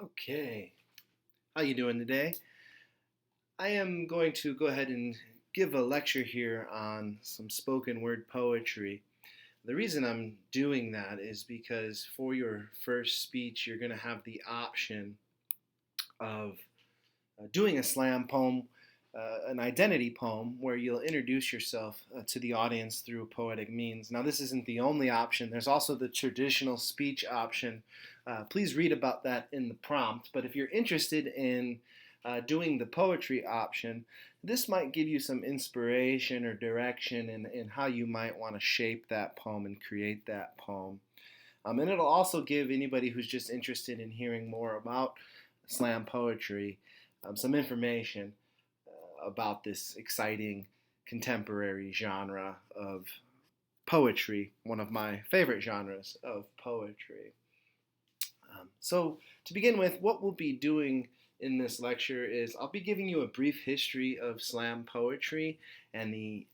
Okay, how you doing today? I am going to go ahead and give a lecture here on some spoken word poetry. The reason I'm doing that is because for your first speech, you're going to have the option of doing a slam poem, an identity poem, where you'll introduce yourself to the audience through poetic means. Now, this isn't the only option. There's also the traditional speech option. Please read about that in the prompt. But if you're interested in doing the poetry option, this might give you some inspiration or direction in how you might want to shape that poem and create that poem. And it'll also give anybody who's just interested in hearing more about slam poetry some information about this exciting contemporary genre of poetry, one of my favorite genres of poetry. So, to begin with, what we'll be doing in this lecture is I'll be giving you a brief history of slam poetry and the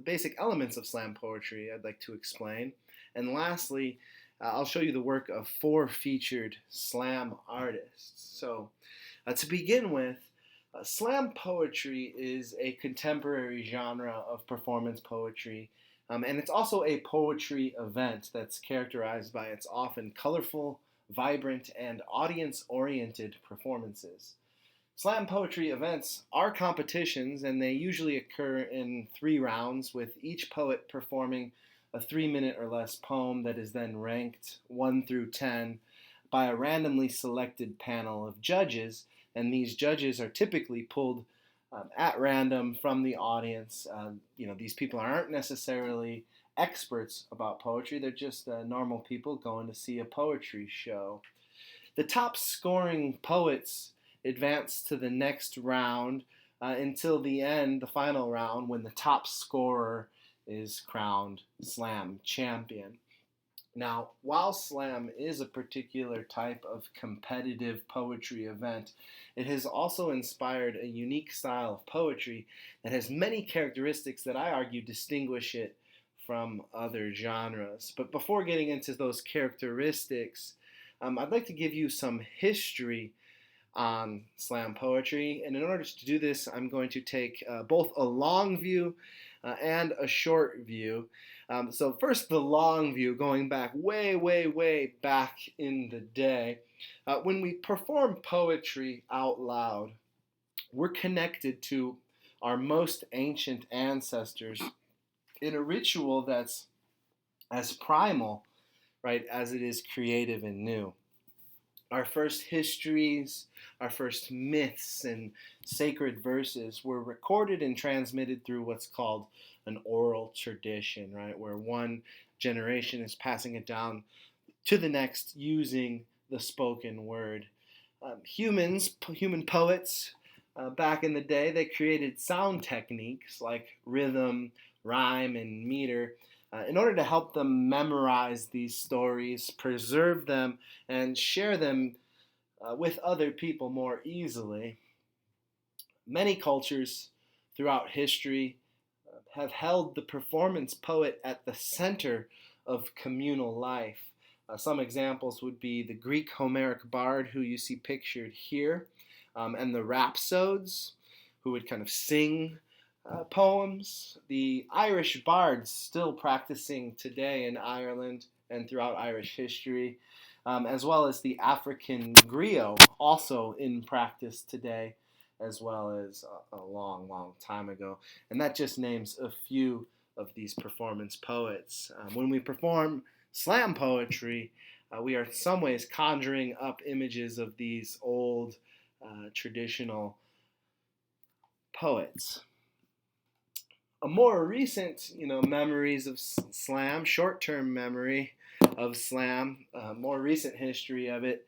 basic elements of slam poetry I'd like to explain. And lastly, I'll show you the work of four featured slam artists. So, to begin with, slam poetry is a contemporary genre of performance poetry, and it's also a poetry event that's characterized by its often colorful, vibrant, and audience oriented performances. Slam poetry events are competitions, and they usually occur in 3 rounds, with each poet performing a 3 minute or less poem that is then ranked 1 through 10 by a randomly selected panel of judges, and these judges are typically pulled at random from the audience. These people aren't necessarily experts about poetry, they're just normal people going to see a poetry show. The top scoring poets advance to the next round until the end, the final round, when the top scorer is crowned slam champion. Now, while slam is a particular type of competitive poetry event, it has also inspired a unique style of poetry that has many characteristics that I argue distinguish it from other genres. But before getting into those characteristics, I'd like to give you some history on slam poetry. And in order to do this, I'm going to take both a long view and a short view. So first, the long view, going back way, way, way back in the day. When we perform poetry out loud, we're connected to our most ancient ancestors in a ritual that's as primal, right, as it is creative and new. Our first histories, our first myths and sacred verses were recorded and transmitted through what's called an oral tradition, right? Where one generation is passing it down to the next using the spoken word. Human poets, back in the day, they created sound techniques like rhythm, rhyme, and meter in order to help them memorize these stories, preserve them, and share them with other people more easily. Many cultures throughout history have held the performance poet at the center of communal life. Some examples would be the Greek Homeric bard, who you see pictured here, and the rhapsodes, who would kind of sing poems. The Irish bards, still practicing today in Ireland and throughout Irish history, as well as the African griot, also in practice today, as well as a long, long time ago. And that just names a few of these performance poets. When we perform slam poetry, we are in some ways conjuring up images of these old traditional poets. A more recent, memories of slam, short-term memory of slam, more recent history of it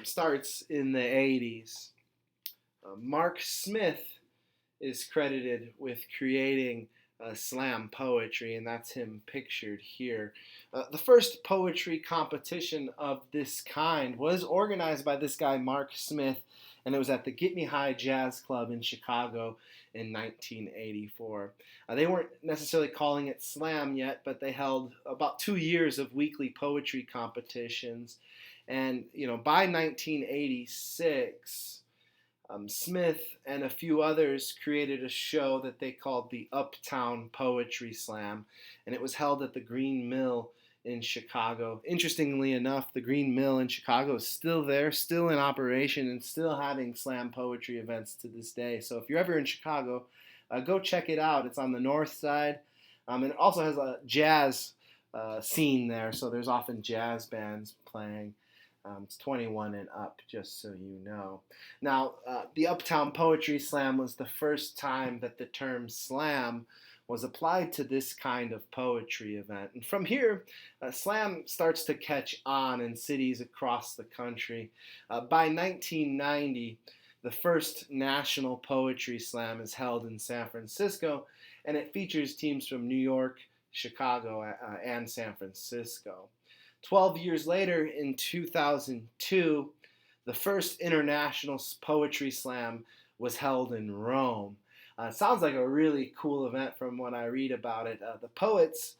starts in the 80s. Mark Smith is credited with creating slam poetry, and that's him pictured here. The first poetry competition of this kind was organized by this guy, Mark Smith, and it was at the Gitney High Jazz Club in Chicago in 1984. They weren't necessarily calling it slam yet, but they held about 2 years of weekly poetry competitions. And, by 1986, Smith and a few others created a show that they called the Uptown Poetry Slam, and it was held at the Green Mill in Chicago. Interestingly enough, the Green Mill in Chicago is still there, still in operation, and still having slam poetry events to this day. So if you're ever in Chicago, go check it out. It's on the north side, and it also has a jazz scene there, so there's often jazz bands playing. It's 21 and up, just so you know. Now, the Uptown Poetry Slam was the first time that the term slam was applied to this kind of poetry event. And from here, slam starts to catch on in cities across the country. By 1990, the first national poetry slam is held in San Francisco, and it features teams from New York, Chicago, and San Francisco. 12 years later, in 2002, the first international poetry slam was held in Rome. It sounds like a really cool event from what I read about it. The poets,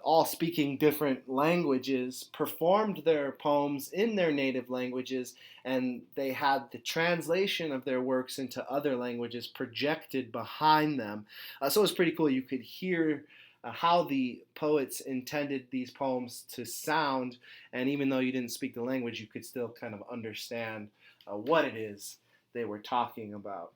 all speaking different languages, performed their poems in their native languages, and they had the translation of their works into other languages projected behind them. So it was pretty cool. You could hear how the poets intended these poems to sound, and even though you didn't speak the language, you could still kind of understand what it is they were talking about.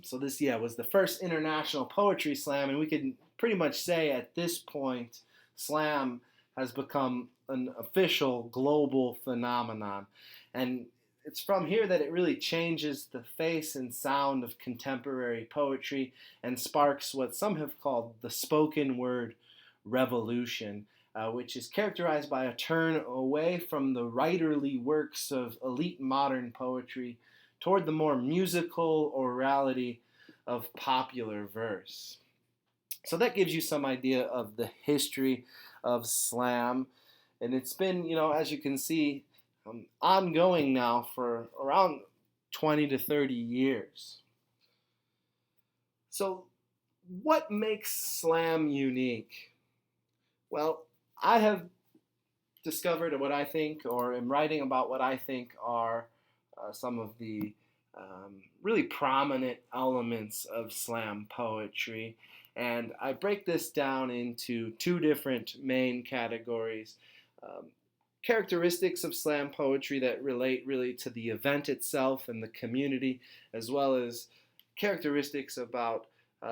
So this, was the first international poetry slam, and we can pretty much say at this point, slam has become an official global phenomenon. And it's from here that it really changes the face and sound of contemporary poetry and sparks what some have called the spoken word revolution, which is characterized by a turn away from the writerly works of elite modern poetry toward the more musical orality of popular verse. So that gives you some idea of the history of slam. And it's been, as you can see, ongoing now for around 20 to 30 years. So what makes slam unique? Well, I have discovered what I think, or am writing about what I think are some of the really prominent elements of slam poetry. And I break this down into two different main categories. Characteristics of slam poetry that relate really to the event itself and the community, as well as characteristics about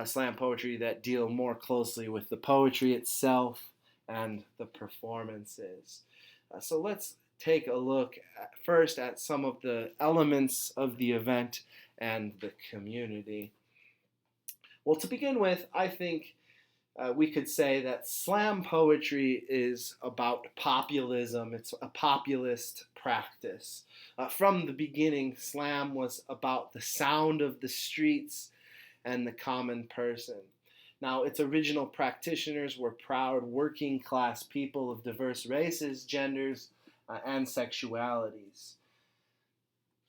slam poetry that deal more closely with the poetry itself and the performances. So let's take a look first at some of the elements of the event and the community. Well, to begin with, I think we could say that slam poetry is about populism. It's a populist practice. From the beginning, slam was about the sound of the streets and the common person. Now, its original practitioners were proud working class people of diverse races, genders, and sexualities.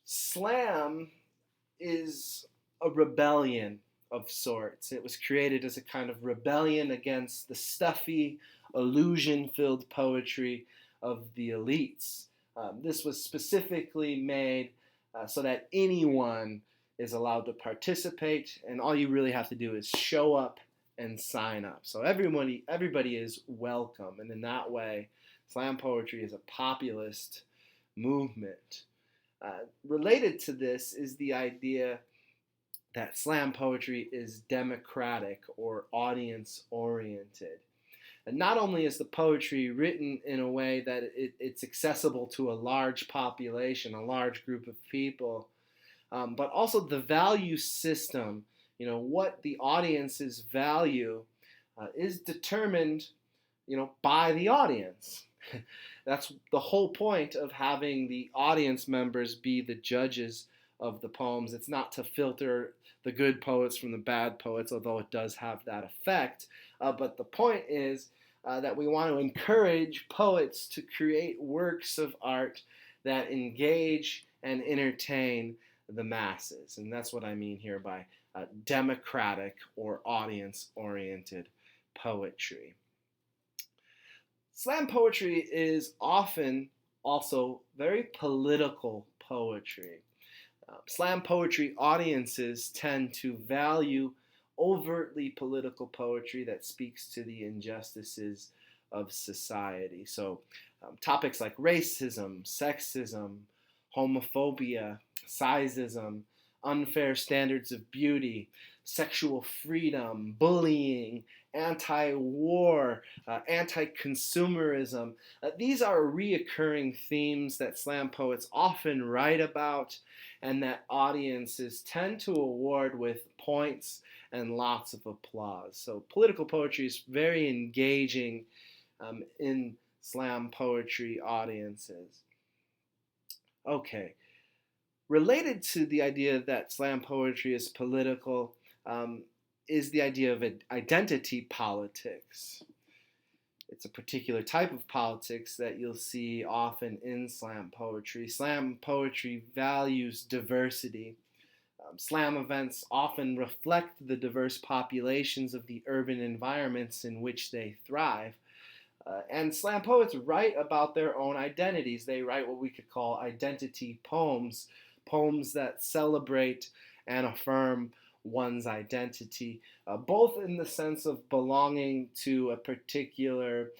Slam is a rebellion of sorts. It was created as a kind of rebellion against the stuffy, illusion-filled poetry of the elites. This was specifically made so that anyone is allowed to participate, and all you really have to do is show up and sign up. So everybody is welcome, and in that way, slam poetry is a populist movement. Related to this is the idea that slam poetry is democratic or audience-oriented. And not only is the poetry written in a way that it's accessible to a large population, a large group of people, but also the value system, what the audiences value is determined, by the audience. That's the whole point of having the audience members be the judges of the poems. It's not to filter the good poets from the bad poets, although it does have that effect. But the point is that we want to encourage poets to create works of art that engage and entertain the masses. And that's what I mean here by democratic or audience-oriented poetry. Slam poetry is often also very political poetry. Slam poetry audiences tend to value overtly political poetry that speaks to the injustices of society. So, topics like racism, sexism, homophobia, sizeism, unfair standards of beauty, sexual freedom, bullying, anti-war, anti-consumerism. These are reoccurring themes that slam poets often write about and that audiences tend to award with points and lots of applause. So political poetry is very engaging in slam poetry audiences. Okay, related to the idea that slam poetry is political is the idea of identity politics. It's a particular type of politics that you'll see often in slam poetry. Slam poetry values diversity. Slam events often reflect the diverse populations of the urban environments in which they thrive. And slam poets write about their own identities. They write what we could call identity poems, poems that celebrate and affirm one's identity, both in the sense of belonging to a particular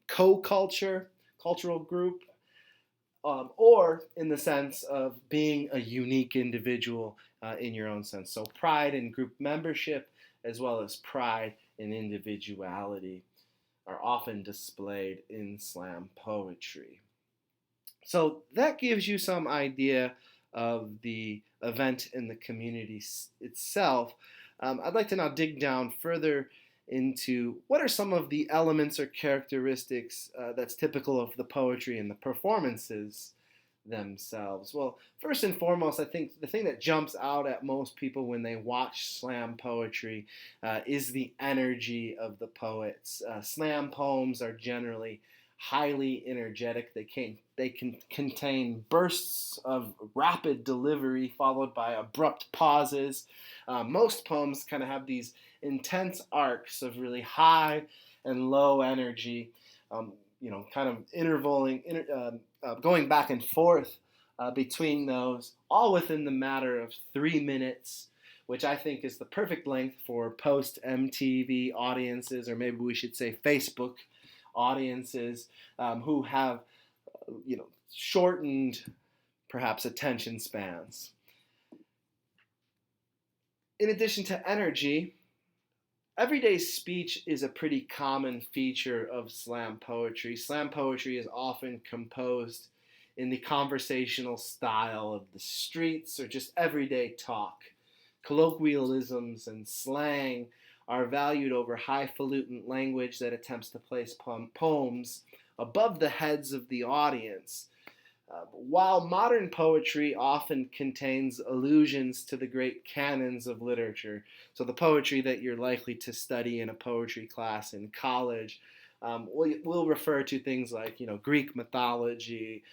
co-culture, cultural group, or in the sense of being a unique individual in your own sense. So pride in group membership as well as pride in individuality are often displayed in slam poetry. So that gives you some idea of the event in the community itself. I'd like to now dig down further into what are some of the elements or characteristics that's typical of the poetry and the performances themselves. Well, first and foremost, I think the thing that jumps out at most people when they watch slam poetry is the energy of the poets. Slam poems are generally highly energetic. They can contain bursts of rapid delivery followed by abrupt pauses. Most poems kind of have these intense arcs of really high and low energy, kind of going back and forth between those, all within the matter of 3 minutes, which I think is the perfect length for post-MTV audiences, or maybe we should say Facebook audiences who have, shortened, perhaps, attention spans. In addition to energy, everyday speech is a pretty common feature of slam poetry. Slam poetry is often composed in the conversational style of the streets or just everyday talk. Colloquialisms and slang are valued over highfalutin language that attempts to place poems above the heads of the audience. While modern poetry often contains allusions to the great canons of literature, so the poetry that you're likely to study in a poetry class in college, we'll refer to things like, Greek mythology,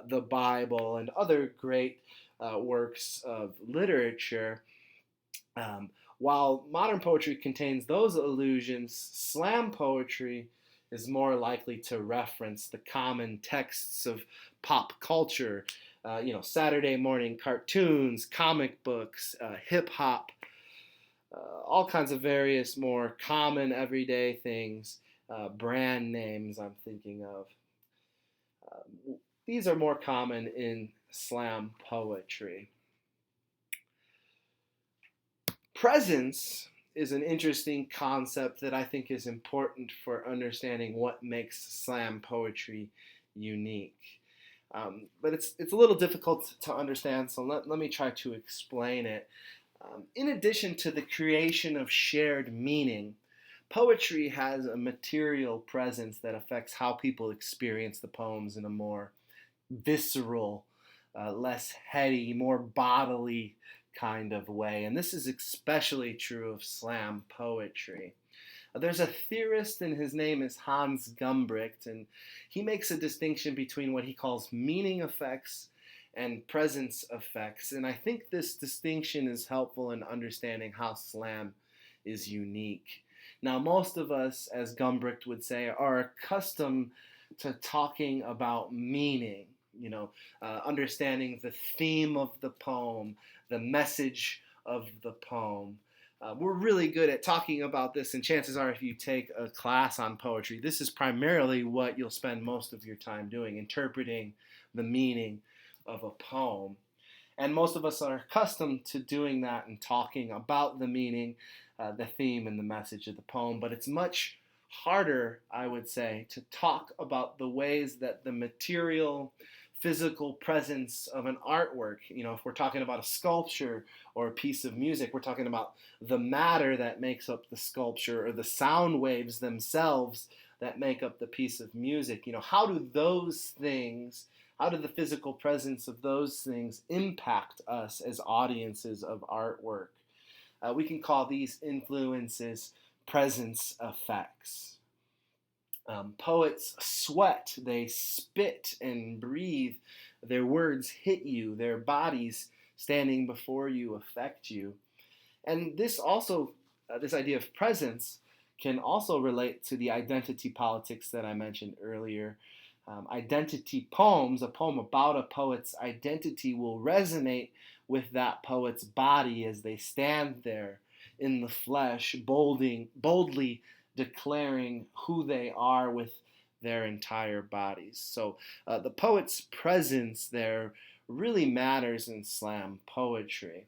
the Bible, and other great works of literature. While modern poetry contains those allusions, slam poetry is more likely to reference the common texts of pop culture, Saturday morning cartoons, comic books, hip hop, all kinds of various more common everyday things, brand names I'm thinking of. These are more common in slam poetry. Presence is an interesting concept that I think is important for understanding what makes slam poetry unique. But it's a little difficult to understand, so let me try to explain it. In addition to the creation of shared meaning, poetry has a material presence that affects how people experience the poems in a more visceral less heady, more bodily kind of way. And this is especially true of slam poetry. There's a theorist, and his name is Hans Gumbricht, and he makes a distinction between what he calls meaning effects and presence effects. And I think this distinction is helpful in understanding how slam is unique. Now, most of us, as Gumbricht would say, are accustomed to talking about meaning, understanding the theme of the poem, the message of the poem. We're really good at talking about this, and chances are, if you take a class on poetry, this is primarily what you'll spend most of your time doing, interpreting the meaning of a poem. And most of us are accustomed to doing that and talking about the meaning, the theme, and the message of the poem. But it's much harder, I would say, to talk about the ways that the material, physical presence of an artwork, if we're talking about a sculpture or a piece of music, we're talking about the matter that makes up the sculpture or the sound waves themselves that make up the piece of music. How do the physical presence of those things impact us as audiences of artwork? We can call these influences presence effects. Poets sweat, they spit and breathe. Their words hit you, their bodies standing before you affect you. And this idea of presence can also relate to the identity politics that I mentioned earlier. Identity poems, a poem about a poet's identity, will resonate with that poet's body as they stand there in the flesh, boldly declaring who they are with their entire bodies. So the poet's presence there really matters in slam poetry.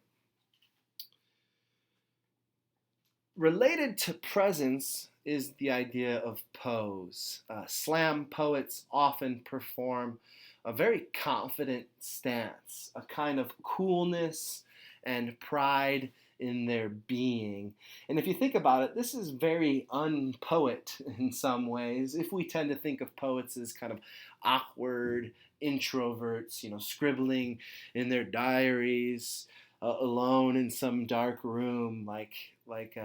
Related to presence is the idea of pose. Slam poets often perform a very confident stance, a kind of coolness and pride in their being. And if you think about it, this is very unpoet in some ways. If we tend to think of poets as kind of awkward introverts, scribbling in their diaries, alone in some dark room, like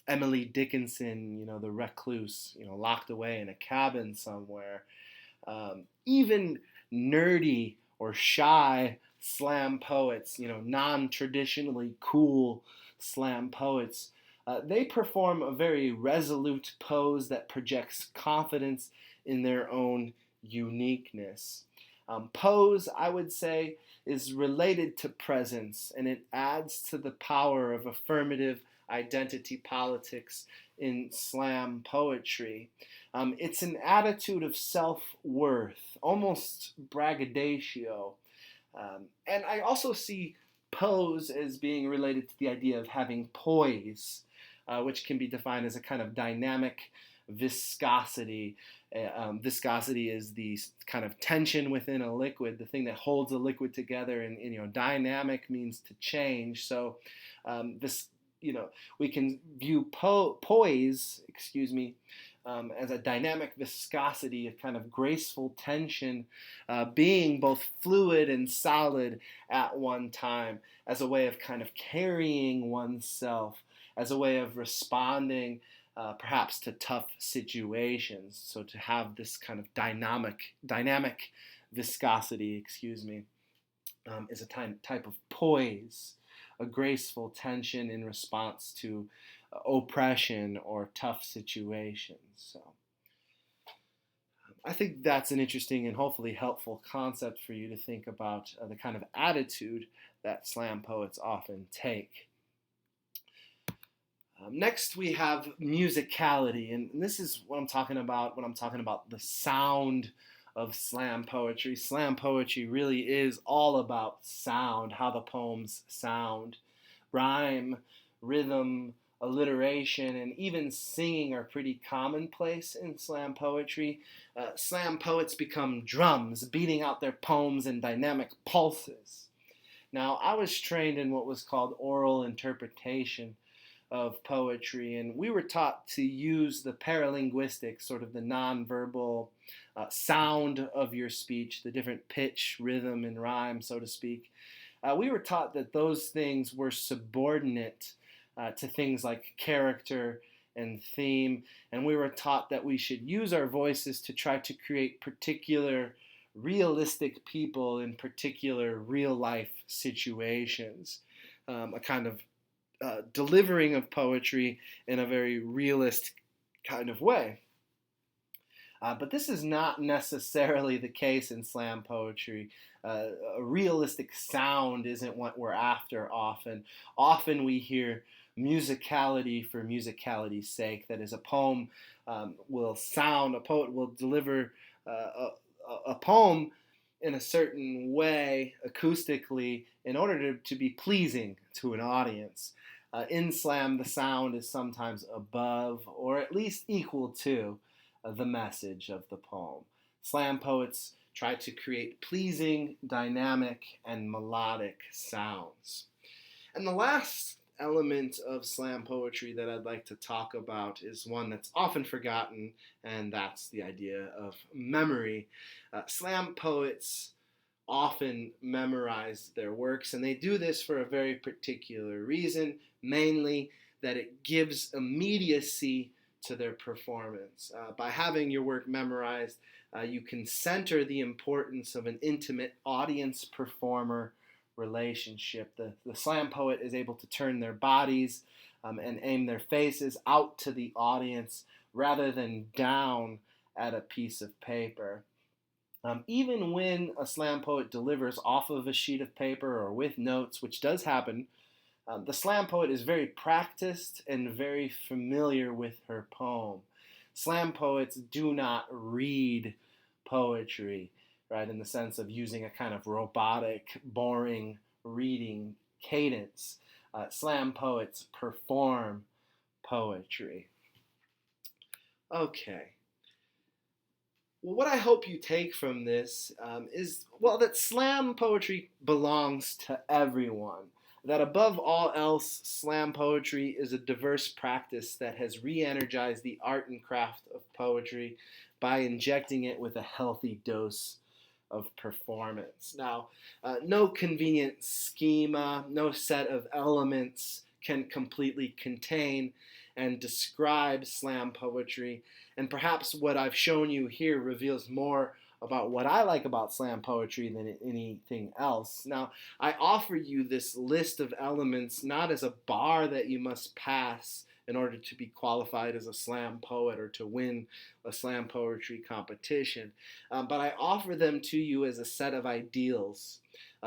Emily Dickinson, the recluse, locked away in a cabin somewhere. Even nerdy or shy slam poets, non-traditionally cool slam poets, they perform a very resolute pose that projects confidence in their own uniqueness. Pose, I would say, is related to presence, and it adds to the power of affirmative identity politics in slam poetry. It's an attitude of self-worth, almost braggadocio. And I also see pose as being related to the idea of having poise, which can be defined as a kind of dynamic viscosity. Viscosity is the kind of tension within a liquid, the thing that holds a liquid together, and dynamic means to change. So we can view poise, as a dynamic viscosity, a kind of graceful tension, being both fluid and solid at one time, as a way of kind of carrying oneself, as a way of responding perhaps to tough situations. So to have this kind of dynamic viscosity, is a type of poise, a graceful tension in response to oppression or tough situations. So I think that's an interesting and hopefully helpful concept for you to think about the kind of attitude that slam poets often take. Next, we have musicality, and this is what I'm talking about when I'm talking about the sound of slam poetry. Slam poetry really is all about sound, how the poems sound. Rhyme, rhythm, alliteration, and even singing are pretty commonplace in slam poetry. Slam poets become drums, beating out their poems in dynamic pulses. Now, I was trained in what was called oral interpretation of poetry, and we were taught to use the paralinguistics, sort of the nonverbal sound of your speech, the different pitch, rhythm, and rhyme, so to speak. We were taught that those things were subordinate to things like character and theme, and we were taught that we should use our voices to try to create particular realistic people in particular real life situations, a kind of delivering of poetry in a very realist kind of way. But this is not necessarily the case in slam poetry. A realistic sound isn't what we're after often. Often we hear musicality for musicality's sake. That is, a poem will sound, a poet will deliver a poem in a certain way acoustically in order to be pleasing to an audience. In slam, the sound is sometimes above or at least equal to the message of the poem. Slam poets try to create pleasing, dynamic, and melodic sounds. And the last element of slam poetry that I'd like to talk about is one that's often forgotten, and that's the idea of memory. Slam poets often memorize their works, and they do this for a very particular reason, mainly that it gives immediacy to their performance. By having your work memorized, you can center the importance of an intimate audience-performer relationship. The slam poet is able to turn their bodies and aim their faces out to the audience rather than down at a piece of paper. Even when a slam poet delivers off of a sheet of paper or with notes, which does happen, the slam poet is very practiced and very familiar with her poem. Slam poets do not read poetry, right, in the sense of using a kind of robotic, boring reading cadence. Slam poets perform poetry. Okay. Well, what I hope you take from this is, well, that slam poetry belongs to everyone. That above all else, slam poetry is a diverse practice that has re-energized the art and craft of poetry by injecting it with a healthy dose of performance. Now, no convenient schema, no set of elements can completely contain and describe slam poetry. And perhaps what I've shown you here reveals more about what I like about slam poetry than anything else. Now, I offer you this list of elements not as a bar that you must pass in order to be qualified as a slam poet or to win a slam poetry competition, but I offer them to you as a set of ideals,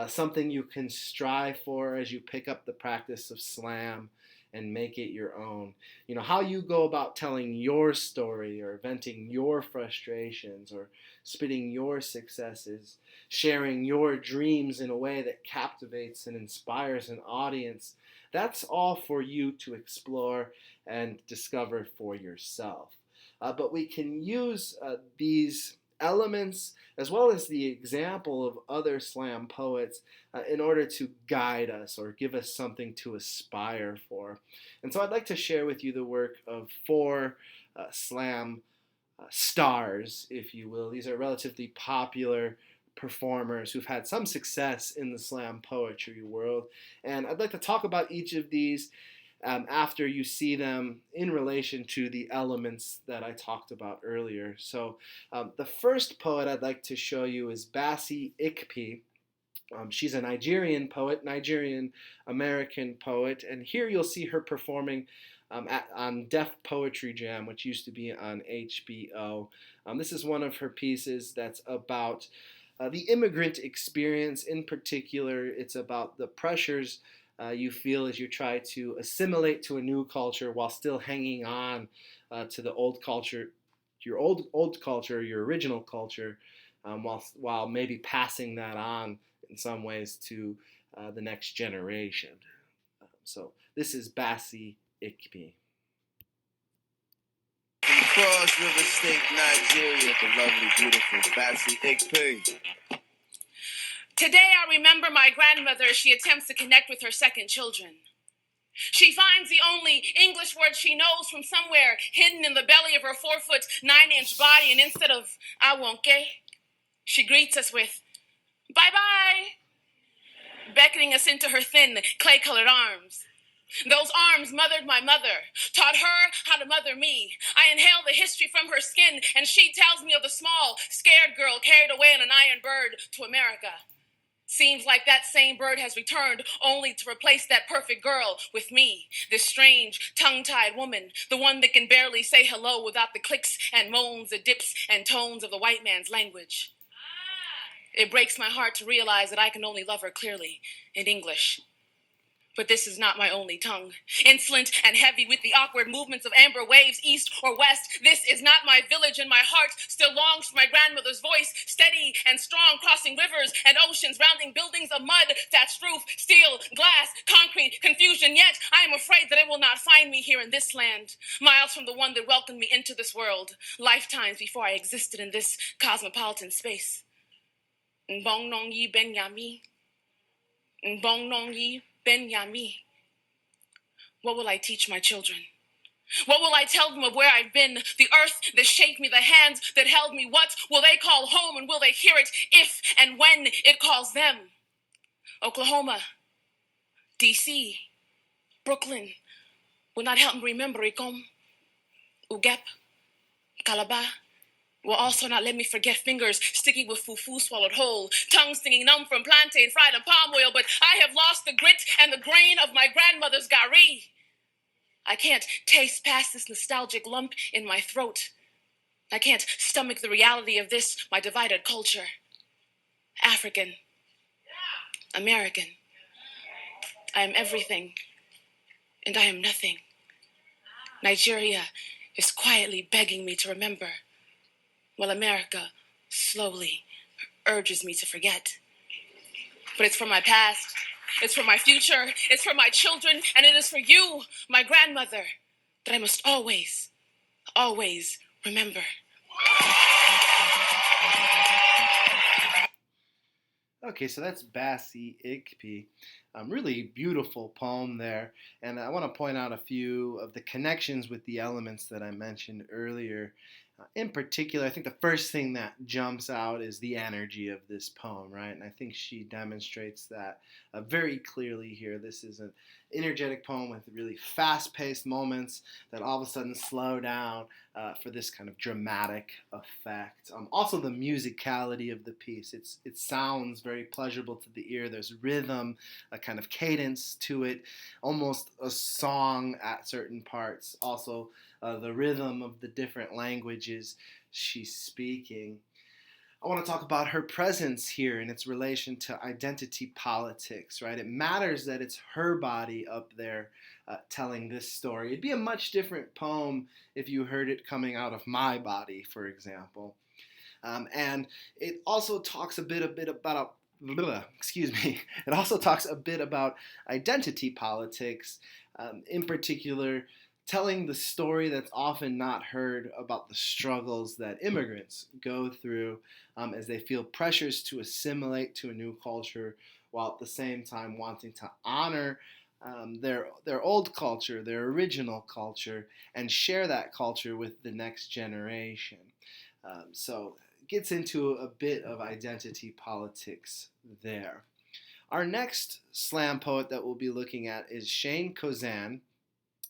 something you can strive for as you pick up the practice of slam and make it your own. You know, how you go about telling your story or venting your frustrations or spitting your successes, sharing your dreams in a way that captivates and inspires an audience, that's all for you to explore and discover for yourself. But we can use these elements as well as the example of other slam poets in order to guide us or give us something to aspire for. And so I'd like to share with you the work of four slam stars, if you will. These are relatively popular performers who've had some success in the slam poetry world. And I'd like to talk about each of these after you see them in relation to the elements that I talked about earlier. So the first poet I'd like to show you is Bassie Ikpe. She's a Nigerian poet, Nigerian-American poet, and here you'll see her performing on Def Poetry Jam, which used to be on HBO. This is one of her pieces that's about the immigrant experience. In particular, it's about the pressures you feel as you try to assimilate to a new culture while still hanging on to the old culture, your old culture, your original culture, while maybe passing that on in some ways to the next generation. So this is Bassie Ikpe. From Cross River State, Nigeria, the lovely, beautiful Bassie Ikpe. Today I remember my grandmother as she attempts to connect with her second children. She finds the only English word she knows from somewhere hidden in the belly of her 4'9" body, and instead of "I won't get," she greets us with "bye bye," beckoning us into her thin, clay-colored arms. Those arms mothered my mother, taught her how to mother me. I inhale the history from her skin, and she tells me of the small, scared girl carried away in an iron bird to America. Seems like that same bird has returned only to replace that perfect girl with me, this strange, tongue-tied woman, the one that can barely say hello without the clicks and moans, the dips and tones of the white man's language. It breaks my heart to realize that I can only love her clearly in English. But this is not my only tongue. Insolent and heavy with the awkward movements of amber waves, east or west, this is not my village, and my heart still longs for my grandmother's voice, steady and strong, crossing rivers and oceans, rounding buildings of mud, thatched roof, steel, glass, concrete, confusion. Yet I am afraid that it will not find me here in this land, miles from the one that welcomed me into this world, lifetimes before I existed in this cosmopolitan space. Bong nong yi ben yami. Bong nong yi ben yami. What will I teach my children? What will I tell them of where I've been? The earth that shaped me, the hands that held me. What will they call home, and will they hear it if and when it calls them? Oklahoma, D.C., Brooklyn will not help me remember Ikom, Ugep, Calabar. Will also not let me forget fingers sticky with fufu swallowed whole, tongue stinging numb from plantain fried in palm oil, but I have lost the grit and the grain of my grandmother's gari. I can't taste past this nostalgic lump in my throat. I can't stomach the reality of this, my divided culture. African, American. I am everything, and I am nothing. Nigeria is quietly begging me to remember, while America slowly urges me to forget. But it's for my past, it's for my future, it's for my children, and it is for you, my grandmother, that I must always, always remember. Okay, so that's Bassie Ikpi. Really beautiful poem there. And I want to point out a few of the connections with the elements that I mentioned earlier. In particular, I think the first thing that jumps out is the energy of this poem, right? And I think she demonstrates that very clearly here. This is an energetic poem with really fast paced moments that all of a sudden slow down for this kind of dramatic effect. Also, the musicality of the piece. It sounds very pleasurable to the ear. There's rhythm, a kind of cadence to it, almost a song at certain parts. Also, the rhythm of the different languages she's speaking. I want to talk about her presence here and its relation to identity politics, right? It matters that it's her body up there telling this story. It'd be a much different poem if you heard it coming out of my body, for example. And it also talks a bit about excuse me. It also talks a bit about identity politics, in particular, telling the story that's often not heard about the struggles that immigrants go through as they feel pressures to assimilate to a new culture, while at the same time wanting to honor their old culture, their original culture, and share that culture with the next generation. So gets into a bit of identity politics there. Our next slam poet that we'll be looking at is Shane Kozan,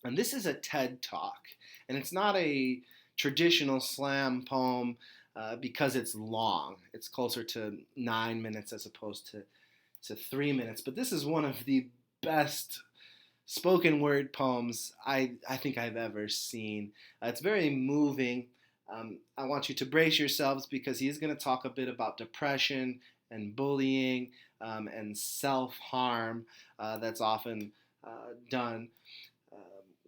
and this is a TED Talk, and it's not a traditional slam poem because it's long. It's closer to 9 minutes as opposed to 3 minutes, but this is one of the best spoken word poems I think I've ever seen. It's very moving. I want you to brace yourselves because he's going to talk a bit about depression and bullying and self-harm that's often done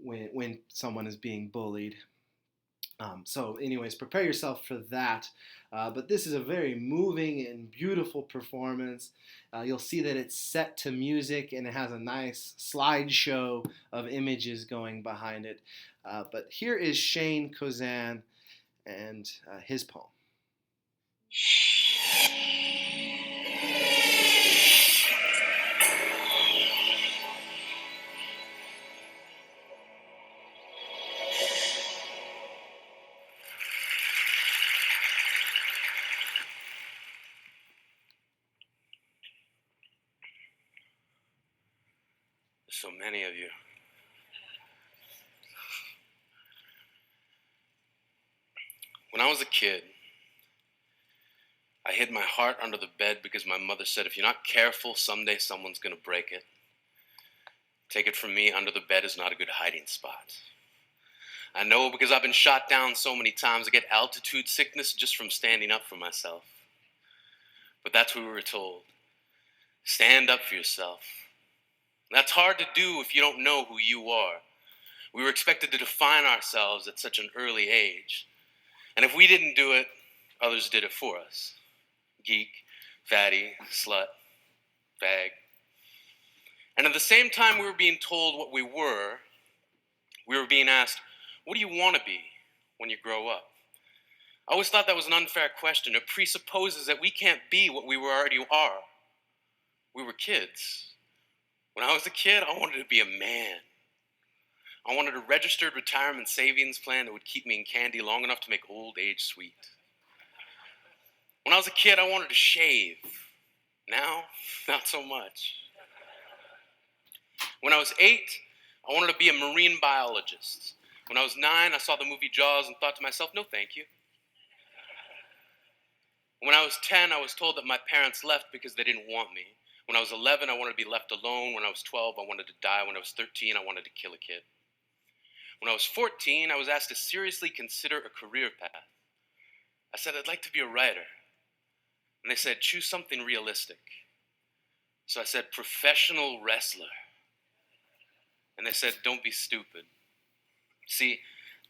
when someone is being bullied. So anyways, prepare yourself for that. But this is a very moving and beautiful performance. You'll see that it's set to music and it has a nice slideshow of images going behind it. But here is Shane Kozan and his poem. So many of you. When I was a kid, I hid my heart under the bed because my mother said, if you're not careful, someday someone's going to break it. Take it from me, under the bed is not a good hiding spot. I know because I've been shot down so many times, I get altitude sickness just from standing up for myself. But that's what we were told. Stand up for yourself. That's hard to do if you don't know who you are. We were expected to define ourselves at such an early age. And if we didn't do it, others did it for us. Geek, fatty, slut, fag. And at the same time we were being told what we were being asked, what do you want to be when you grow up? I always thought that was an unfair question. It presupposes that we can't be what we already are. We were kids. When I was a kid, I wanted to be a man. I wanted a registered retirement savings plan that would keep me in candy long enough to make old age sweet. When I was a kid, I wanted to shave. Now, not so much. When I was 8, I wanted to be a marine biologist. When I was 9, I saw the movie Jaws and thought to myself, no thank you. When I was 10, I was told that my parents left because they didn't want me. When I was 11, I wanted to be left alone. When I was 12, I wanted to die. When I was 13, I wanted to kill a kid. When I was 14, I was asked to seriously consider a career path. I said, I'd like to be a writer. And they said, choose something realistic. So I said, professional wrestler. And they said, don't be stupid. See,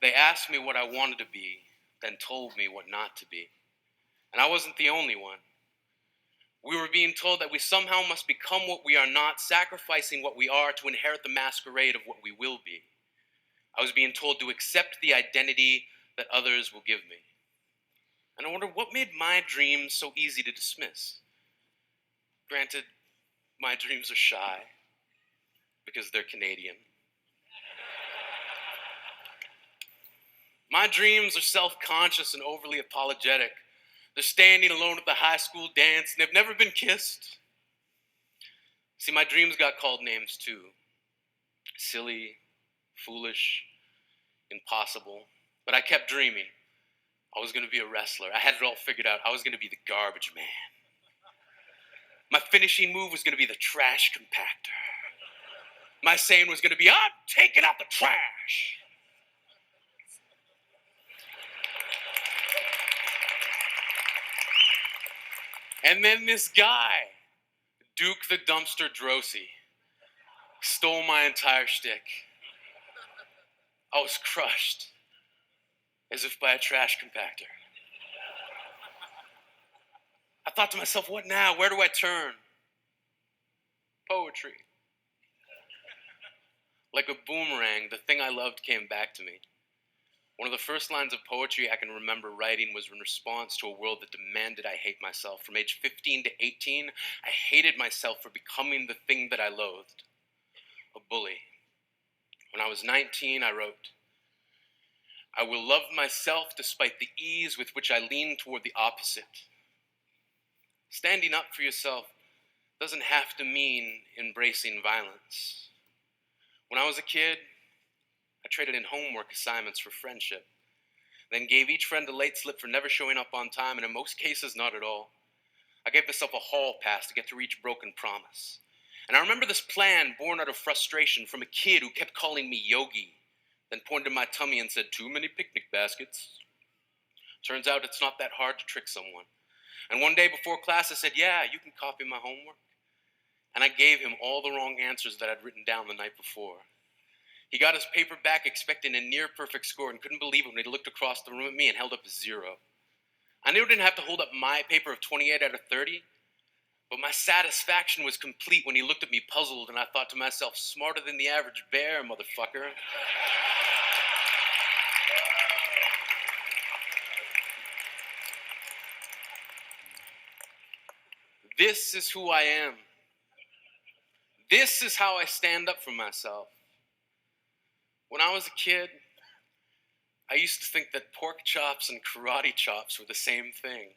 they asked me what I wanted to be, then told me what not to be. And I wasn't the only one. We were being told that we somehow must become what we are not, sacrificing what we are to inherit the masquerade of what we will be. I was being told to accept the identity that others will give me. And I wonder what made my dreams so easy to dismiss. Granted, my dreams are shy because they're Canadian. My dreams are self-conscious and overly apologetic. They're standing alone at the high school dance and they've never been kissed. See, my dreams got called names too. Silly, foolish, impossible. But I kept dreaming. I was going to be a wrestler. I had it all figured out. I was going to be the garbage man. My finishing move was going to be the trash compactor. My saying was going to be, I'm taking out the trash. And then this guy, Duke the Dumpster Drosy, stole my entire shtick. I was crushed, as if by a trash compactor. I thought to myself, what now? Where do I turn? Poetry. Like a boomerang, the thing I loved came back to me. One of the first lines of poetry I can remember writing was in response to a world that demanded I hate myself. From age 15 to 18, I hated myself for becoming the thing that I loathed, a bully. When I was 19, I wrote, I will love myself despite the ease with which I lean toward the opposite. Standing up for yourself doesn't have to mean embracing violence. When I was a kid, I traded in homework assignments for friendship, then gave each friend a late slip for never showing up on time, and in most cases, not at all. I gave myself a hall pass to get through each broken promise. And I remember this plan born out of frustration from a kid who kept calling me Yogi, then pointed to my tummy and said, too many picnic baskets. Turns out it's not that hard to trick someone. And one day before class, I said, yeah, you can copy my homework. And I gave him all the wrong answers that I'd written down the night before. He got his paper back expecting a near-perfect score and couldn't believe it when he looked across the room at me and held up a 0. I knew I didn't have to hold up my paper of 28 out of 30, but my satisfaction was complete when he looked at me puzzled, and I thought to myself, smarter than the average bear, motherfucker. This is who I am. This is how I stand up for myself. When I was a kid, I used to think that pork chops and karate chops were the same thing.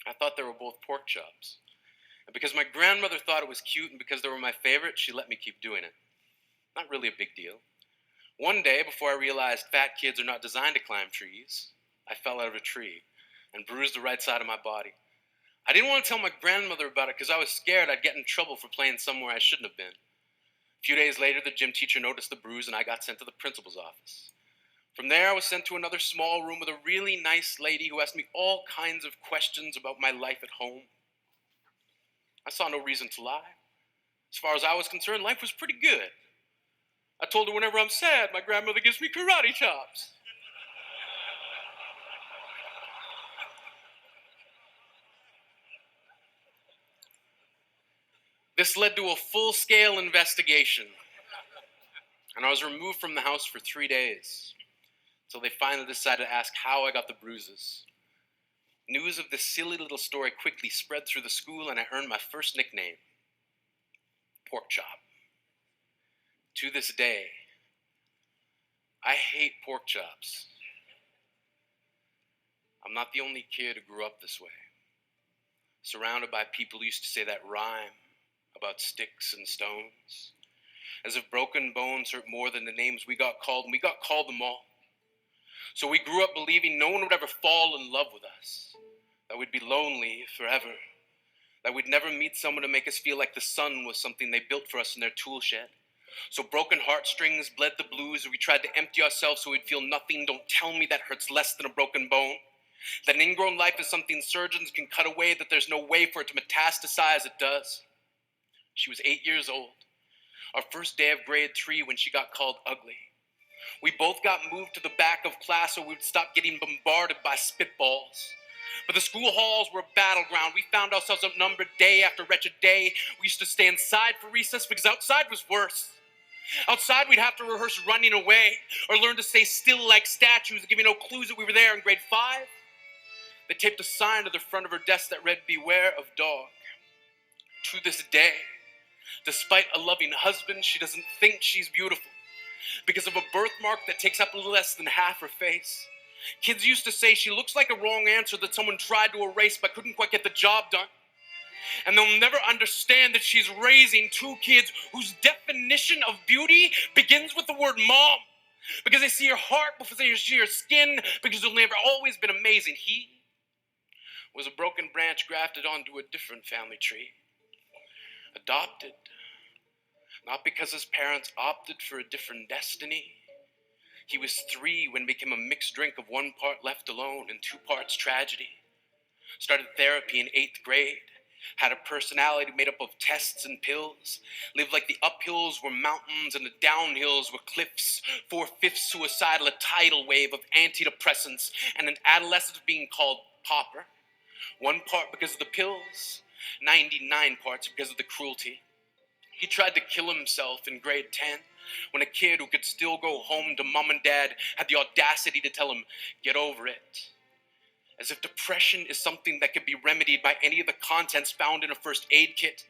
I thought they were both pork chops. And because my grandmother thought it was cute and because they were my favorite, she let me keep doing it. Not really a big deal. One day, before I realized fat kids are not designed to climb trees, I fell out of a tree and bruised the right side of my body. I didn't want to tell my grandmother about it because I was scared I'd get in trouble for playing somewhere I shouldn't have been. A few days later, the gym teacher noticed the bruise and I got sent to the principal's office. From there, I was sent to another small room with a really nice lady who asked me all kinds of questions about my life at home. I saw no reason to lie. As far as I was concerned, life was pretty good. I told her whenever I'm sad, my grandmother gives me karate chops. This led to a full-scale investigation, and I was removed from the house for 3 days, until they finally decided to ask how I got the bruises. News of this silly little story quickly spread through the school, and I earned my first nickname, Pork Chop. To this day, I hate pork chops. I'm not the only kid who grew up this way, surrounded by people who used to say that rhyme about sticks and stones, as if broken bones hurt more than the names we got called, and we got called them all. So we grew up believing no one would ever fall in love with us, that we'd be lonely forever, that we'd never meet someone to make us feel like the sun was something they built for us in their tool shed. So broken heartstrings bled the blues, and we tried to empty ourselves so we'd feel nothing. Don't tell me that hurts less than a broken bone. That an ingrown life is something surgeons can cut away, that there's no way for it to metastasize. It does. She was 8 years old, our first day of grade 3 when she got called ugly. We both got moved to the back of class so we would stop getting bombarded by spitballs. But the school halls were a battleground. We found ourselves outnumbered day after wretched day. We used to stay inside for recess because outside was worse. Outside, we'd have to rehearse running away or learn to stay still like statues, giving no clues that we were there in grade 5. They taped a sign to the front of her desk that read, "Beware of dog." To this day, despite a loving husband, she doesn't think she's beautiful because of a birthmark that takes up a little less than half her face. Kids used to say she looks like a wrong answer that someone tried to erase but couldn't quite get the job done. And they'll never understand that she's raising 2 kids whose definition of beauty begins with the word mom. Because they see her heart before they see her skin, because they've never always been amazing. He was a broken branch grafted onto a different family tree. Adopted. Not because his parents opted for a different destiny. He was 3 when it became a mixed drink of 1 part left alone and 2 parts tragedy. Started therapy in 8th grade. Had a personality made up of tests and pills. Lived like the uphills were mountains and the downhills were cliffs. 4/5 suicidal, a tidal wave of antidepressants, and an adolescent being called pauper. 1 part because of the pills, 99 parts because of the cruelty. He tried to kill himself in grade 10 when a kid who could still go home to mom and dad had the audacity to tell him, "Get over it." As if depression is something that could be remedied by any of the contents found in a first aid kit.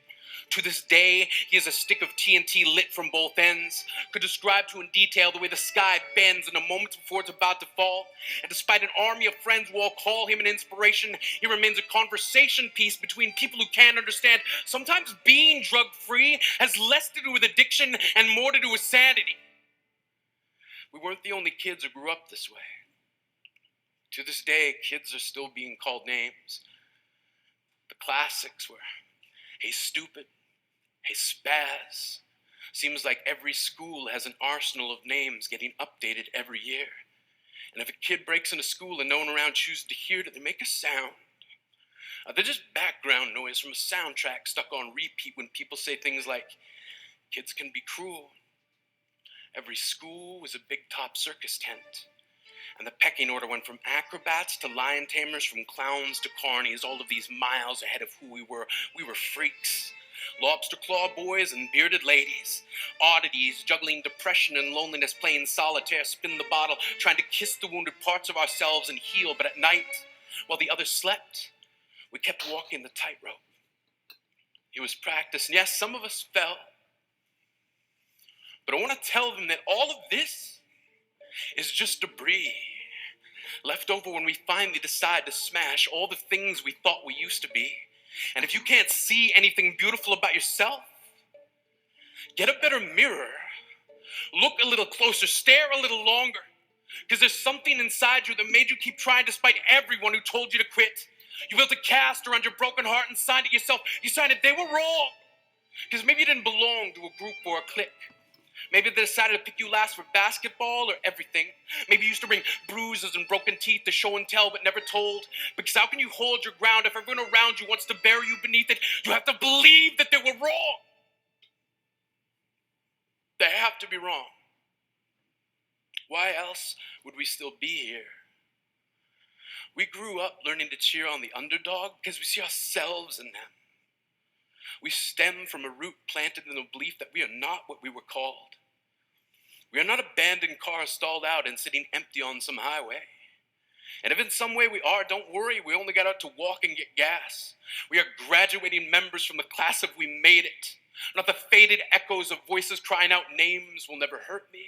To this day, he has a stick of TNT lit from both ends, could describe to in detail the way the sky bends in a moment before it's about to fall. And despite an army of friends who all call him an inspiration, he remains a conversation piece between people who can't understand. Sometimes being drug-free has less to do with addiction and more to do with sanity. We weren't the only kids who grew up this way. To this day, kids are still being called names. The classics were, "Hey stupid," "Hey spaz." Seems like every school has an arsenal of names getting updated every year. And if a kid breaks into school and no one around chooses to hear it, they make a sound. They're just background noise from a soundtrack stuck on repeat when people say things like, "Kids can be cruel." Every school was a big top circus tent. And the pecking order went from acrobats to lion tamers, from clowns to carnies, all of these miles ahead of who we were. We were freaks. Lobster claw boys and bearded ladies. Oddities, juggling depression and loneliness, playing solitaire, spin the bottle, trying to kiss the wounded parts of ourselves and heal. But at night, while the others slept, we kept walking the tightrope. It was practice, and yes, some of us fell. But I want to tell them that all of this is just debris left over when we finally decide to smash all the things we thought we used to be. And if you can't see anything beautiful about yourself, get a better mirror. Look a little closer, stare a little longer. Because there's something inside you that made you keep trying despite everyone who told you to quit. You built a cast around your broken heart and signed it yourself. You signed it, they were wrong. Because maybe you didn't belong to a group or a clique. Maybe they decided to pick you last for basketball or everything. Maybe you used to bring bruises and broken teeth to show and tell but never told. Because how can you hold your ground if everyone around you wants to bury you beneath it? You have to believe that they were wrong. They have to be wrong. Why else would we still be here? We grew up learning to cheer on the underdog because we see ourselves in them. We stem from a root planted in the belief that we are not what we were called. We are not abandoned cars stalled out and sitting empty on some highway. And if in some way we are, don't worry, we only got out to walk and get gas. We are graduating members from the class of We Made It. Not the faded echoes of voices crying out names will never hurt me.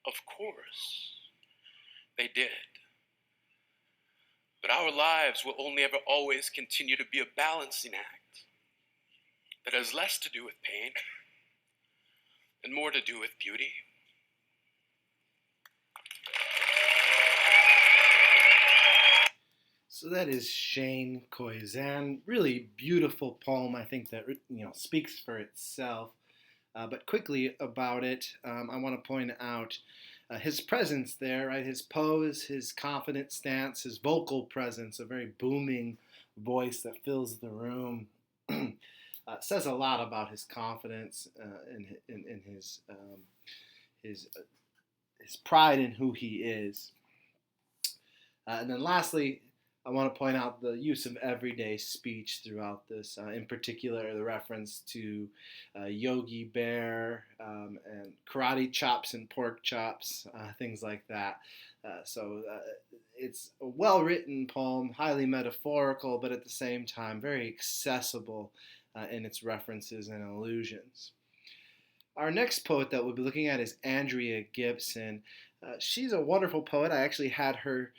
Of course, they did. But our lives will only ever always continue to be a balancing act that has less to do with pain and more to do with beauty. So that is Shane Koizan. Really beautiful poem. I think that speaks for itself. But quickly about it, I want to point out his presence there, right? His pose, his confident stance, his vocal presence, a very booming voice that fills the room, says a lot about his confidence in his pride in who he is. And then lastly, I want to point out the use of everyday speech throughout this, in particular the reference to Yogi Bear and karate chops and pork chops, things like that. So it's a well-written poem, highly metaphorical, but at the same time very accessible in its references and allusions. Our next poet that we'll be looking at is Andrea Gibson. She's a wonderful poet. I actually had her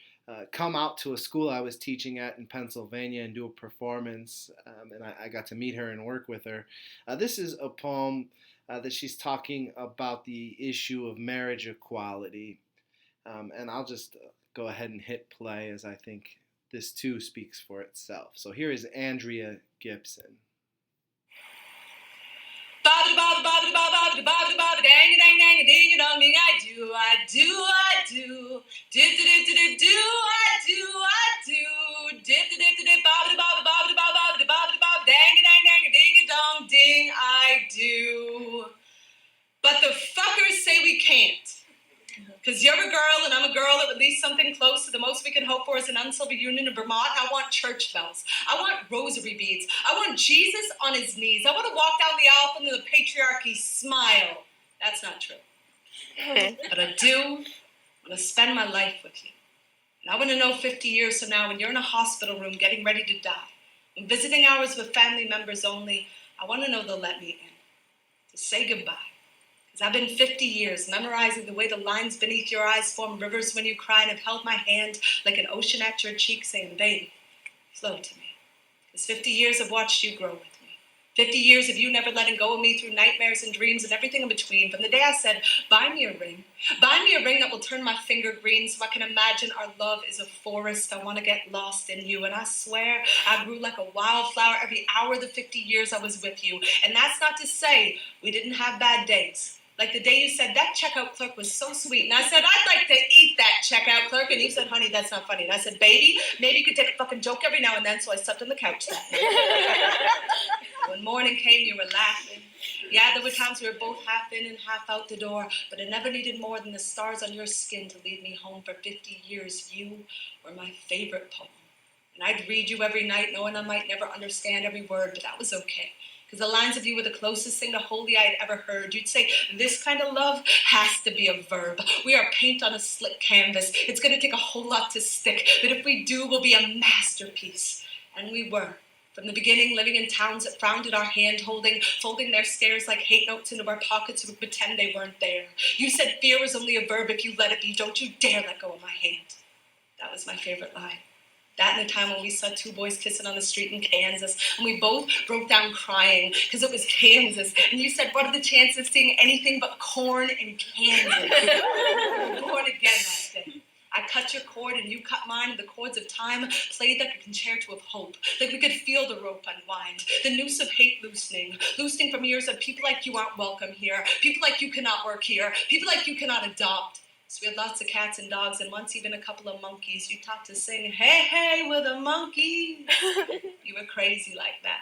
come out to a school I was teaching at in Pennsylvania and do a performance, and I got to meet her and work with her. This is a poem that she's talking about the issue of marriage equality, and I'll just go ahead and hit play as I think this too speaks for itself. So here is Andrea Gibson. But the fuckers say we can't. Because you're a girl and I'm a girl, at least something close to the most we can hope for is an uncivil union in Vermont. I want church bells. I want rosary beads. I want Jesus on his knees. I want to walk down the aisle from the patriarchy smile. That's not true. But I do want to spend my life with you. And I want to know 50 years from now when you're in a hospital room getting ready to die, when visiting hours with family members only, I want to know they'll let me in. To say goodbye. Because I've been 50 years memorizing the way the lines beneath your eyes form rivers when you cry, and have held my hand like an ocean at your cheek saying, babe, flow to me. Because 50 years I've watched you grow with me. 50 years of you never letting go of me through nightmares and dreams and everything in between. From the day I said, buy me a ring. Buy me a ring that will turn my finger green so I can imagine our love is a forest. I want to get lost in you. And I swear I grew like a wildflower every hour of the 50 years I was with you. And that's not to say we didn't have bad days. Like the day you said, that checkout clerk was so sweet. And I said, I'd like to eat that checkout clerk. And you said, honey, that's not funny. And I said, baby, maybe you could take a fucking joke every now and then. So I slept on the couch that night. When morning came, you were laughing. Yeah, there were times we were both half in and half out the door. But I never needed more than the stars on your skin to lead me home for 50 years. You were my favorite poem. And I'd read you every night knowing I might never understand every word, but that was okay. Because the lines of you were the closest thing to holy I'd ever heard. You'd say, this kind of love has to be a verb. We are paint on a slick canvas. It's going to take a whole lot to stick. But if we do, we'll be a masterpiece. And we were. From the beginning, living in towns that frowned at our hand-holding, folding their stares like hate notes into our pockets would pretend they weren't there. You said fear was only a verb if you let it be. Don't you dare let go of my hand. That was my favorite line. That and the time when we saw two boys kissing on the street in Kansas, and we both broke down crying because it was Kansas. And you said, what are the chances of seeing anything but corn in Kansas? Born again that day. I cut your cord and you cut mine, and the chords of time played like a concerto of hope. Like we could feel the rope unwind, the noose of hate loosening from years of people like you aren't welcome here, people like you cannot work here, people like you cannot adopt. So we had lots of cats and dogs, and once even a couple of monkeys. You taught to sing, hey, hey, we're the monkeys. You were crazy like that.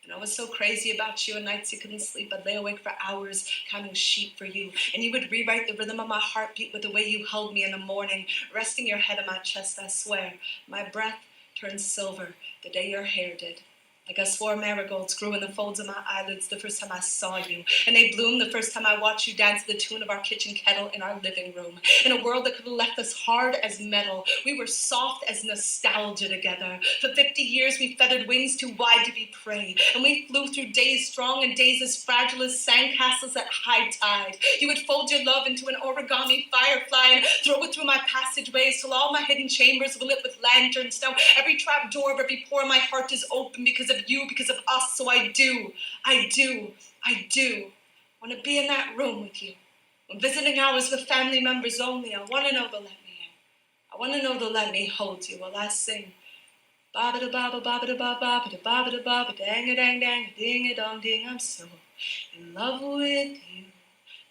And I was so crazy about you, and nights you couldn't sleep. I'd lay awake for hours counting sheep for you. And you would rewrite the rhythm of my heartbeat with the way you held me in the morning, resting your head on my chest, I swear. My breath turned silver the day your hair did. Like I swore marigolds grew in the folds of my eyelids the first time I saw you. And they bloomed the first time I watched you dance to the tune of our kitchen kettle in our living room. In a world that could have left us hard as metal, we were soft as nostalgia together. For 50 years we feathered wings too wide to be prey. And we flew through days strong and days as fragile as sandcastles at high tide. You would fold your love into an origami firefly and throw it through my passageways till all my hidden chambers were lit with lanterns. Now every trap door of every pore in my heart is open because of you, because of us. So I do want to be in that room with you. When visiting hours with family members only, I want to know they'll let me in. I want to know they'll let me hold you while I sing. Ba ba ba ba ba ba ba ba ba ba ba ba dang a dang dang ding a dong ding. I'm so in love with you,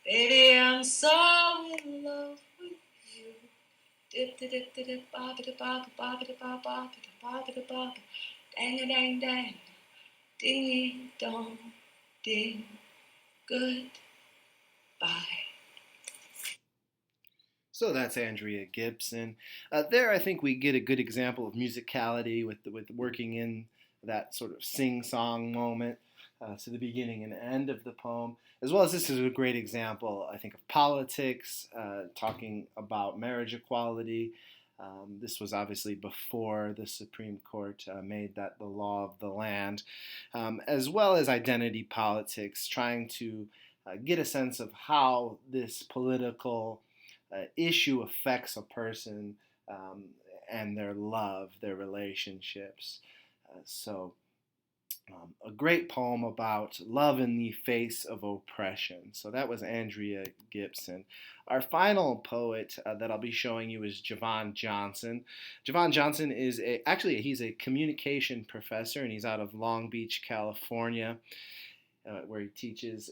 baby. I'm so in love with you. Dip dip dip dip ba ba ba ba ba ba ba ba ba ba dang a dang dang. Ding dong ding, goodbye. So that's Andrea Gibson. There, I think we get a good example of musicality with working in that sort of sing-song moment to the beginning and end of the poem, as well as this is a great example, I think, of politics, talking about marriage equality. This was obviously before the Supreme Court made that the law of the land, as well as identity politics, trying to get a sense of how this political issue affects a person and their love, their relationships. A great poem about love in the face of oppression. So that was Andrea Gibson. Our final poet that I'll be showing you is Javon Johnson. Javon Johnson is he's a communication professor, and he's out of Long Beach, California, where he teaches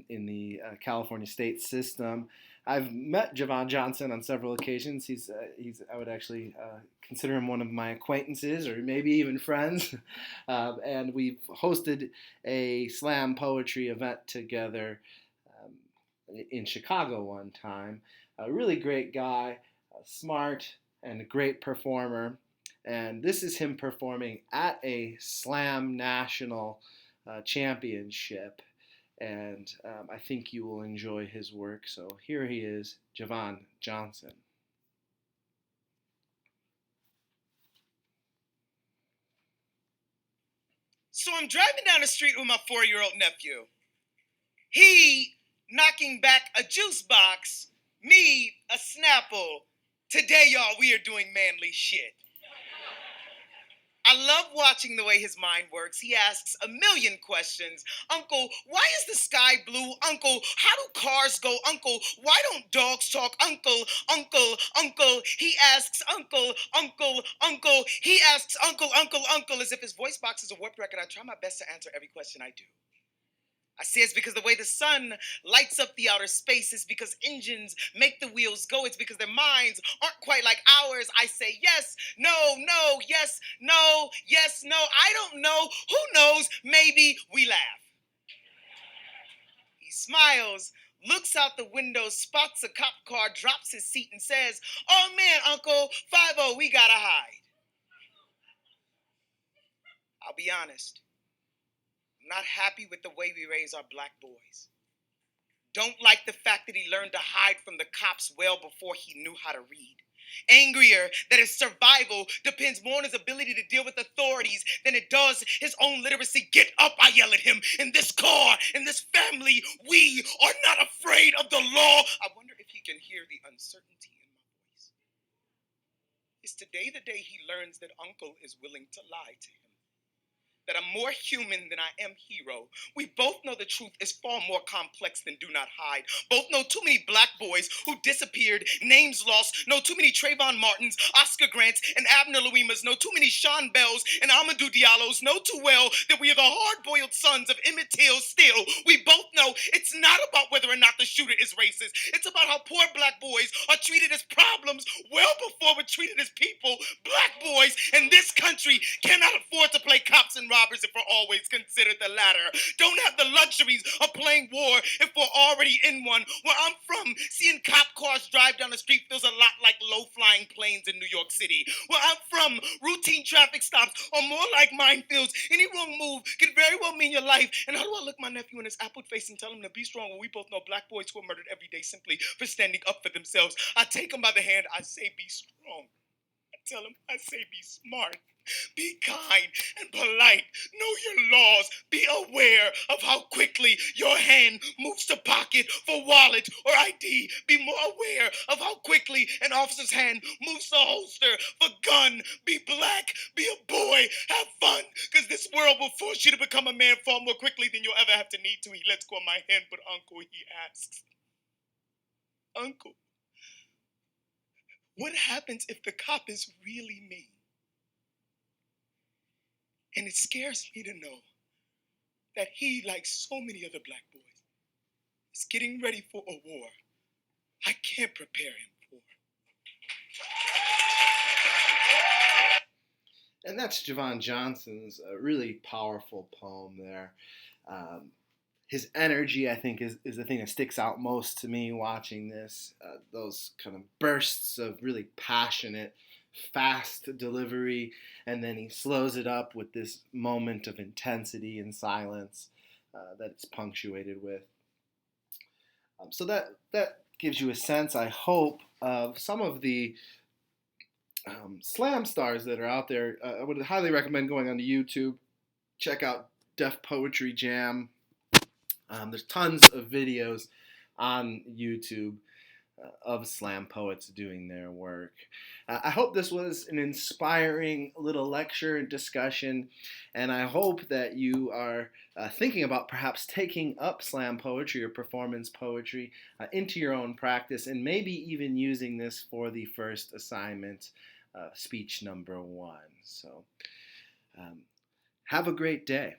in the California state system. I've met Javon Johnson on several occasions. He's I would actually consider him one of my acquaintances or maybe even friends. And we've hosted a slam poetry event together in Chicago one time. A really great guy, smart and a great performer. And this is him performing at a slam national championship. And I think you will enjoy his work. So here he is, Javon Johnson. So I'm driving down the street with my 4-year-old nephew. He knocking back a juice box, me a Snapple. Today, y'all, we are doing manly shit. I love watching the way his mind works. He asks a million questions. Uncle, why is the sky blue? Uncle, how do cars go? Uncle, why don't dogs talk? Uncle, uncle, uncle. He asks uncle, uncle, uncle. He asks uncle, uncle, uncle, as if his voice box is a warped record. I try my best to answer every question I do. I say it's because the way the sun lights up the outer space is because engines make the wheels go. It's because their minds aren't quite like ours. I say yes, no, no, yes, no, yes, no. I don't know. Who knows? Maybe we laugh. He smiles, looks out the window, spots a cop car, drops his seat and says, oh man, Uncle, 5-0, we gotta hide. I'll be honest. Not happy with the way we raise our black boys. Don't like the fact that he learned to hide from the cops well before he knew how to read. Angrier that his survival depends more on his ability to deal with authorities than it does his own literacy. Get up, I yell at him. In this car, in this family, we are not afraid of the law. I wonder if he can hear the uncertainty in my voice. is today the day he learns that Uncle is willing to lie to him. That I'm more human than I am hero. We both know the truth is far more complex than do not hide. Both know too many black boys who disappeared, names lost, know too many Trayvon Martins, Oscar Grants, and Abner Louimas, know too many Sean Bells and Amadou Diallos, know too well that we are the hard-boiled sons of Emmett Till still. We both know it's not about whether or not the shooter is racist. It's about how poor black boys are treated as problems well before we're treated as people. Black boys in this country cannot afford to play cops and robbers if we're always considered the latter. Don't have the luxuries of playing war if we're already in one. Where I'm from, seeing cop cars drive down the street feels a lot like low-flying planes in New York City. Where I'm from, routine traffic stops are more like minefields. Any wrong move could very well mean your life. And how do I look my nephew in his apple face and tell him to be strong when we both know black boys who are murdered every day simply for standing up for themselves? I take him by the hand, I say be strong. I tell him, I say be smart. Be kind and polite. Know your laws. Be aware of how quickly your hand moves to pocket for wallet or ID. Be more aware of how quickly an officer's hand moves to holster for gun. Be black. Be a boy. Have fun. Because this world will force you to become a man far more quickly than you'll ever have to need to. He lets go of my hand, but Uncle, he asks, Uncle, what happens if the cop is really me? And it scares me to know that he, like so many other black boys, is getting ready for a war I can't prepare him for. And that's Javon Johnson's really powerful poem there. His energy, I think, is the thing that sticks out most to me watching this. Those kind of bursts of really passionate, fast delivery, and then he slows it up with this moment of intensity and silence that it's punctuated with. So that gives you a sense, I hope, of some of the slam stars that are out there. I would highly recommend going onto YouTube. Check out Def Poetry Jam. There's tons of videos on YouTube of slam poets doing their work. I hope this was an inspiring little lecture and discussion, and I hope that you are thinking about perhaps taking up slam poetry or performance poetry into your own practice, and maybe even using this for the first assignment, speech number 1. So have a great day.